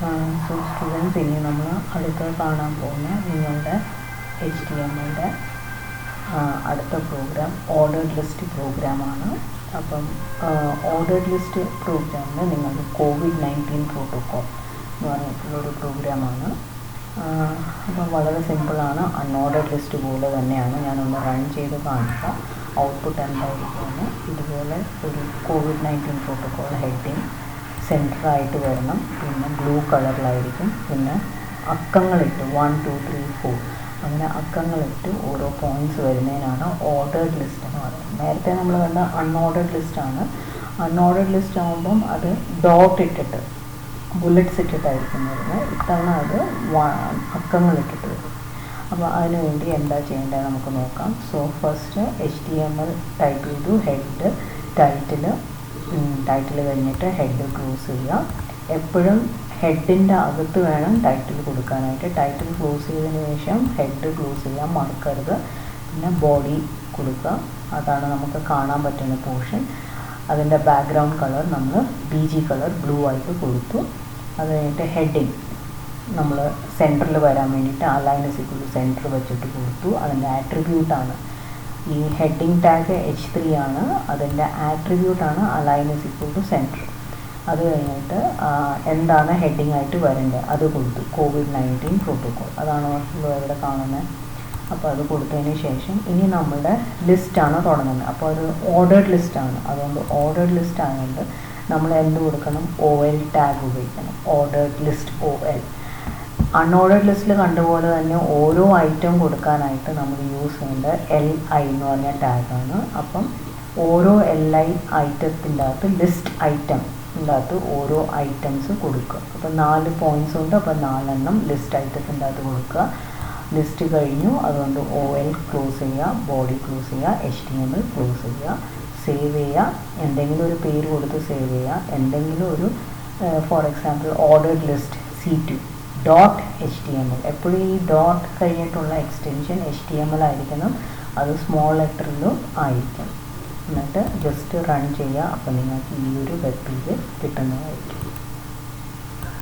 So students, ഇനി നമ്മൾ അടുത്ത കാണാൻ പോകുന്ന നിങ്ങളുടെ HTML അടുത്ത പ്രോഗ്രാം ഓർഡേർഡ് ലിസ്റ്റ് പ്രോഗ്രാമാണ്. അപ്പം ഓർഡേർഡ് ലിസ്റ്റ് പ്രോഗ്രാമിന് നിങ്ങൾക്ക് COVID-19 പ്രോട്ടോക്കോൾ എന്ന് പറഞ്ഞിട്ടുള്ളൊരു പ്രോഗ്രാമാണ്. അപ്പം വളരെ സിമ്പിളാണ്. അൺഓർഡേർഡ് ലിസ്റ്റ് പോലെ തന്നെയാണ്. ഞാനൊന്ന് റൺ ചെയ്ത് കാണിക്കാം ഔട്ട്പുട്ട് എന്തായിരിക്കുമെന്ന്. ഇതുപോലെ ഒരു COVID-19 പ്രോട്ടോക്കോൾ ഹെഡിങ് സെൻറ്ററായിട്ട് വരണം. പിന്നെ ബ്ലൂ കളറിലായിരിക്കും. പിന്നെ അക്കങ്ങളിട്ട് 1 2 3 4 അങ്ങനെ അക്കങ്ങളിട്ട് ഓരോ പോയിൻറ്റ്സ് വരുന്നതിനാണ് ഓർഡേർഡ് ലിസ്റ്റ് എന്ന് പറയുന്നത്. നേരത്തെ നമ്മൾ കണ്ട അൺഓർഡേർഡ് ലിസ്റ്റാണ്. അൺഓർഡേർഡ് ലിസ്റ്റ് ആകുമ്പം അത് ഡോട്ട് ഇട്ടിട്ട് ബുള്ളറ്റ്സ് ഇട്ടിട്ടായിരിക്കും വരുന്നത്. ഇത്തവണ അത് അക്കങ്ങളിട്ടിട്ട് വരും. അപ്പോൾ അതിന് വേണ്ടി എന്താ ചെയ്യേണ്ടത് നമുക്ക് നോക്കാം. സോ ഫസ്റ്റ് HTML ടൈപ്പ് ചെയ്തു. ഹെഡ് ടൈറ്റിൽ കഴിഞ്ഞിട്ട് ഹെഡ് ക്ലോസ് ചെയ്യുക. എപ്പോഴും ഹെഡിൻ്റെ അകത്ത് വേണം ടൈറ്റിൽ കൊടുക്കാനായിട്ട്. ടൈറ്റിൽ ക്ലോസ് ചെയ്തതിന് ശേഷം ഹെഡ് ക്ലോസ് ചെയ്യാൻ മറക്കരുത്. പിന്നെ ബോഡി കൊടുക്കുക. അതാണ് നമുക്ക് കാണാൻ പറ്റുന്ന പോർഷൻ. അതിൻ്റെ ബാക്ക്ഗ്രൗണ്ട് കളർ നമ്മൾ BG കളർ ബ്ലൂ ആയിട്ട് കൊടുത്തു. അത് കഴിഞ്ഞിട്ട് ഹെഡിങ് നമ്മൾ സെൻറ്ററിൽ വരാൻ വേണ്ടിയിട്ട് align is equal to centre വെച്ചിട്ട് കൊടുത്തു. അതിൻ്റെ ആട്രിബ്യൂട്ടാണ് ഈ ഹെഡിങ് ടാഗ് H3 ആണ്. അതിൻ്റെ ആട്രിബ്യൂട്ടാണ് align is equal to centre. അത് കഴിഞ്ഞിട്ട് എന്താണ് ഹെഡിങ് ആയിട്ട് വരേണ്ടത് അത് കൊടുത്തു. COVID-19 പ്രോട്ടോക്കോൾ അതാണ് ഇവിടെ കാണുന്നത്. അപ്പോൾ അത് കൊടുത്തതിന് ശേഷം ഇനി നമ്മുടെ ലിസ്റ്റാണ് തുടങ്ങുന്നത്. അപ്പോൾ അത് ഓർഡേർഡ് ലിസ്റ്റാണ്. അതുകൊണ്ട് ഓർഡേർഡ് ലിസ്റ്റ് ആയതുകൊണ്ട് നമ്മൾ എന്ത് കൊടുക്കണം? OL ടാഗ് ഉപയോഗിക്കണം. Ordered list OL. അൺഓർഡേർഡ് ലിസ്റ്റിൽ കണ്ടുപോലെ തന്നെ ഓരോ ഐറ്റം കൊടുക്കാനായിട്ട് നമ്മൾ യൂസ് ചെയ്യേണ്ടത് LI എന്ന് പറഞ്ഞ ടാഗാണ്. അപ്പം ഓരോ LI ഐറ്റത്തിൻ്റെ അകത്ത് ലിസ്റ്റ് ഐറ്റത്തിൻ്റെ അകത്ത് ഓരോ ഐറ്റംസ് കൊടുക്കുക. അപ്പോൾ 4 പോയിൻറ്റ്സ് ഉണ്ട്. അപ്പോൾ 4 എണ്ണം ലിസ്റ്റ് ഐറ്റത്തിൻ്റെ അകത്ത് കൊടുക്കുക. ലിസ്റ്റ് കഴിഞ്ഞു. അതുകൊണ്ട് OL ക്ലോസ് ചെയ്യുക, ബോഡി ക്ലോസ് ചെയ്യുക, HTML ക്ലോസ് ചെയ്യുക, സേവ് ചെയ്യുക. എന്തെങ്കിലും ഒരു പേര് കൊടുത്ത് സേവ് ചെയ്യുക. എന്തെങ്കിലും ഒരു for example ordered list C2 .html. എപ്പോഴും ഈ ഡോട്ട് കഴിഞ്ഞിട്ടുള്ള എക്സ്റ്റൻഷൻ HTML ആയിരിക്കണം. അത് സ്മോൾ ലെറ്ററിലും ആയിരിക്കും. എന്നിട്ട് ജസ്റ്റ് റൺ ചെയ്യുക. അപ്പോൾ നിങ്ങൾക്ക് ഈ ഒരു വെബ് പേജ് കിട്ടുന്നതായിരിക്കും.